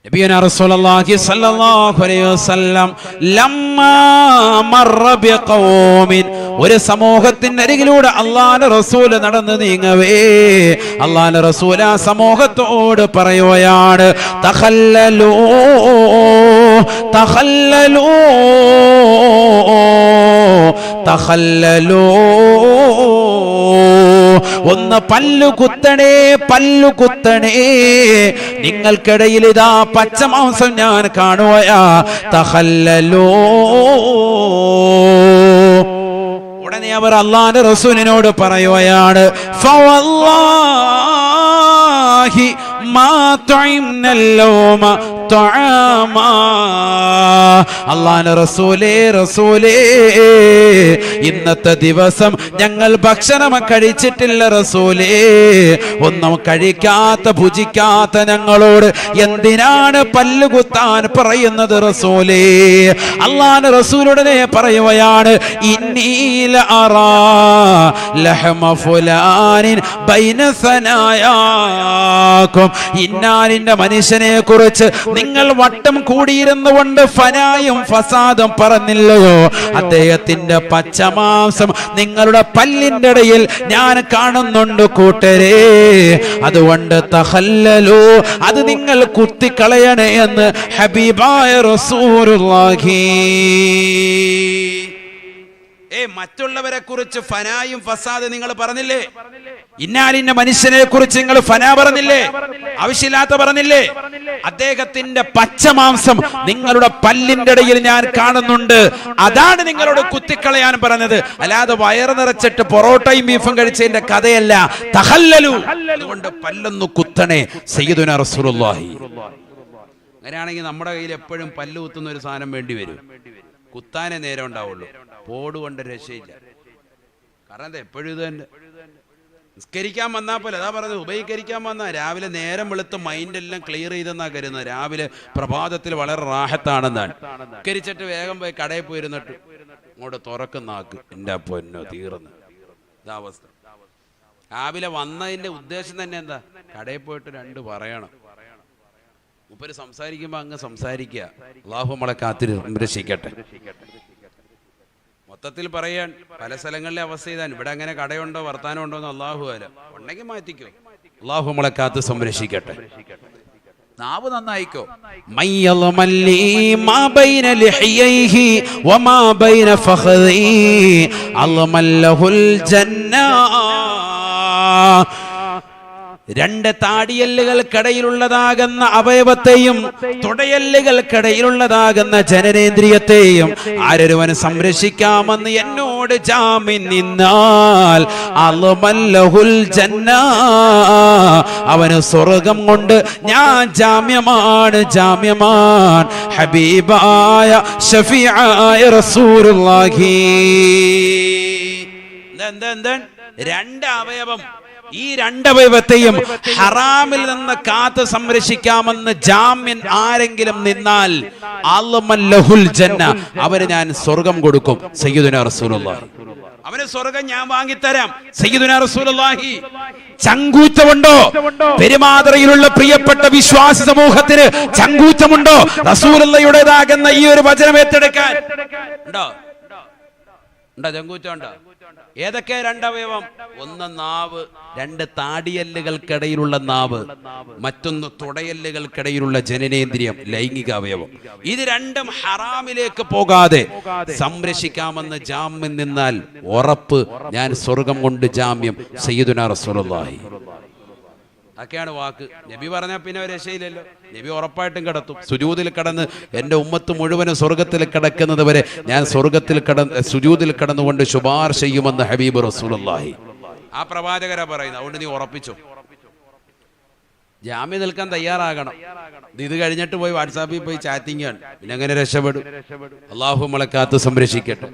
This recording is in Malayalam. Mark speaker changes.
Speaker 1: നബിയനാ റസൂലുള്ളാഹി സ്വല്ലല്ലാഹു അലൈഹി വസല്ലം ലമ്മാ മർറ ബിഖൗമിൻ, ഒരു സമൂഹത്തിന്റെ അരികിലൂടെ അല്ലാഹുവിന്റെ റസൂൽ നടന്നു നീങ്ങവേ അല്ലാഹുവിന്റെ റസൂൽ ആ സമൂഹത്തോട് പറയുകയാണ്, തഖല്ലലൂ തഖല്ലലൂ തഖല്ലലൂ, ഒന്ന് പല്ലുകുത്തണേ പല്ലുകുത്തണേ, നിങ്ങൾക്കിടയിൽ ഇതാ പച്ചമാംസം ഞാൻ കാണുകയാ. തഖല്ലലൂ. ഉടനെ അവർ അല്ലാഹുവിന്റെ റസൂലിനോട് പറയുകയാണ്, ഫവല്ലാഹി മാ തുഇംനൽ ലൗമ തുആമാ, അല്ലാഹുവിന്റെ റസൂലേ റസൂലേ, ഇന്നത്തെ ദിവസം ഞങ്ങൾ ഭക്ഷണം കഴിച്ചിട്ടില്ല റസൂലേ. ഒന്നും കഴിക്കാത്ത ഭുജിക്കാത്ത ഞങ്ങളോട് എന്തിനാണ് പല്ലുകുത്താൻ പറയുന്നത് റസൂലേ? അല്ലാഹുവിന്റെ റസൂലുടനെ പറയുകയാണ്, ഇന്നീല അറാ ലഹമ ഫുലാനിൻ ബൈന സനായാകും, ഇന്നാലിന്റെ മനുഷ്യനെ കുറിച്ച് നിങ്ങൾ വട്ടം കൂടിയിരുന്നുകൊണ്ട് ഫനായും ഫസാദും പറഞ്ഞില്ലയോ? അദ്ദേഹത്തിന്റെ പച്ചമാംസം നിങ്ങളുടെ പല്ലിന്റെ ഇടയിൽ ഞാൻ കാണുന്നുണ്ട് കൂട്ടരെ. അതുകൊണ്ട് തഖല്ലലൂ, അത് നിങ്ങൾ കുത്തിക്കളയണേ എന്ന് ഹബീബായ റസൂലുള്ളാഹി. മറ്റുള്ളവരെ കുറിച്ച് ഫനായും ഫസാദ് നിങ്ങൾ പറഞ്ഞില്ലേ? ഇന്നാലിന്ന മനുഷ്യനെ കുറിച്ച് നിങ്ങൾ ഫനാ പറഞ്ഞില്ലേ? ആവശ്യമില്ലാത്ത പറഞ്ഞില്ലേ? അദ്ദേഹത്തിന്റെ പച്ചമാംസം നിങ്ങളുടെ പല്ലിന്റെ ഇടയിൽ ഞാൻ കാണുന്നുണ്ട്, അതാണ് നിങ്ങളോട് കുത്തിക്കളയാൻ പറഞ്ഞത്. അല്ലാതെ വയറ് നിറച്ചിട്ട് പൊറോട്ടയും ബീഫും കഴിച്ചതിന്റെ കഥയല്ല. തഖല്ലലൂ, അതുകൊണ്ട് പല്ലൊന്നു കുത്തണേ സയ്യിദുനാ റസൂലുള്ളാഹി. അങ്ങനെയാണെങ്കിൽ നമ്മുടെ കയ്യിൽ എപ്പോഴും പല്ല് കുത്തുന്ന ഒരു സാധനം വേണ്ടി വരും. കുത്താനേ നേരം ഉണ്ടാവുള്ളൂ, പോടുകൊണ്ട് രക്ഷയില്ല. കാരണം എന്താ, എപ്പോഴും ഇത് തന്നെ. നിസ്കരിക്കാൻ വന്നാൽ പോലെ അതാ പറഞ്ഞത്, ഉപയോഗിക്കാൻ വന്നാൽ രാവിലെ നേരം വെളുത്ത് മൈൻഡെല്ലാം ക്ലിയർ ചെയ്തെന്നാ കരുതുന്നത്. രാവിലെ പ്രഭാതത്തിൽ വളരെ റാഹത്താണെന്നാണ്. നിസ്കരിച്ചിട്ട് വേഗം പോയി കടയിൽ പോയിരുന്നിട്ട് അങ്ങോട്ട് തുറക്കുന്നാക്ക്, എൻ്റെ പൊന്നോ തീർന്ന് ഇതാവസ്ഥ. രാവിലെ വന്നതിൻ്റെ ഉദ്ദേശം തന്നെ എന്താ? കടയിൽ പോയിട്ട് രണ്ട് പറയണം. മൂപ്പര് സംസാരിക്കുമ്പോൾ അങ്ങ് സംസാരിക്കുക. അല്ലാഹു നമ്മളെ കാത്തിരി സംരക്ഷിക്കട്ടെ. മൊത്തത്തിൽ പറയാൻ പല സ്ഥലങ്ങളിലെ അവസ്ഥ ഇതാണ്. ഇവിടെ അങ്ങനെ കടയുണ്ടോ വർത്താനം ഉണ്ടോ എന്ന് അല്ലാഹു അല, ഉണ്ടെങ്കിൽ മാറ്റിക്കോ. അല്ലാഹു നമ്മളെ കാത്ത് സംരക്ഷിക്കട്ടെ. നാവ് നന്നായിക്കോ. മയ്യൽമല്ലി മാ ബൈന ലിഹ്യൈഹി വമാ ബൈന ഫഖദി അൽമല്ലഹുൽ ജന്ന. രണ്ട് താടിയല്ലുകൾക്കിടയിലുള്ളതാകുന്ന അവയവത്തെയും തുടയല്ലുകൾക്കിടയിലുള്ളതാകുന്ന ജനനേന്ദ്രിയത്തെയും ആരൊരുവൻ സംരക്ഷിക്കാമെന്ന് എന്നോട് ജാമ്യം നിന്നാൽ അൽമല്ലഹുൽ ജന്ന, അവന് സ്വർഗം കൊണ്ട് ഞാൻ ജാമ്യമാണ് ജാമ്യമാൻ. ഹബീബായ ഷഫീആയ റസൂലുള്ളാഹി. രണ്ട് അവയവം, ഈ രണ്ടവയവത്തെയും ഹറാമിൽ നിന്ന് കാത്ത് സംരക്ഷിക്കാമെന്ന് ജാമ്യൻ ആരെങ്കിലും നിന്നാൽ അൽമല്ലഹുൽ ജന്ന, അവന് ഞാൻ സ്വർഗം കൊടുക്കും സയ്യിദുനാ റസൂലുള്ളാഹി. അവന് സ്വർഗം ഞാൻ വാങ്ങിത്തരാം സയ്യിദുനാ റസൂലുള്ളാഹി. ചങ്കൂറ്റമുണ്ടോ പെരുമാതറയിലുള്ള പ്രിയപ്പെട്ട വിശ്വാസി സമൂഹത്തിന്? ചങ്കൂറ്റമുണ്ടോ റസൂലുള്ളാഹിയുടേതാകുന്ന ഈ ഒരു വചനം ഏറ്റെടുക്കാൻ? ഉണ്ടോ? ഉണ്ടോ? ചങ്കൂറ്റം ഉണ്ടോ? ഏതൊക്കെ രണ്ടവയവം? ഒന്ന് നാവ്, രണ്ട് താടിയല്ലുകൾക്കിടയിലുള്ള നാവ്, മറ്റൊന്ന് തുടയല്ലുകൾക്കിടയിലുള്ള ജനനേന്ദ്രിയം, ലൈംഗിക അവയവം. ഇത് രണ്ടും ഹറാമിലേക്ക് പോകാതെ സംരക്ഷിക്കാമെന്ന് ജാമ്യം നിന്നാൽ ഉറപ്പ് ഞാൻ സ്വർഗം കൊണ്ട് ജാമ്യം സയ്യിദുനാ റസൂലുള്ളാഹി. അതൊക്കെയാണ് വാക്ക്. നബി പറഞ്ഞാൽ പിന്നെ ഒരു രക്ഷയില്ലല്ലോ. നബി ഉറപ്പായിട്ടും കിടത്തും. സുജൂദിൽ കിടന്ന് എൻ്റെ ഉമ്മത്ത് മുഴുവനും സ്വർഗത്തിൽ കിടക്കുന്നത് വരെ ഞാൻ സ്വർഗത്തിൽ സുജൂദിൽ കിടന്നുകൊണ്ട് ശുപാർശ ചെയ്യുമെന്ന് ഹബീബ് റസൂലുള്ളാഹി. ആ പ്രവാചകരാ പറയുന്നത്. അതുകൊണ്ട് നീ ഉറപ്പിച്ചോ, ജാമ്യം നിൽക്കാൻ തയ്യാറാകണം. ഇത് കഴിഞ്ഞിട്ട് പോയി വാട്സാപ്പിൽ പോയി ചാറ്റിംഗ് ആണ്, പിന്നെ അങ്ങനെ രക്ഷപ്പെടും. അല്ലാഹു നമ്മളെ കാത്ത് സംരക്ഷിക്കട്ടെ.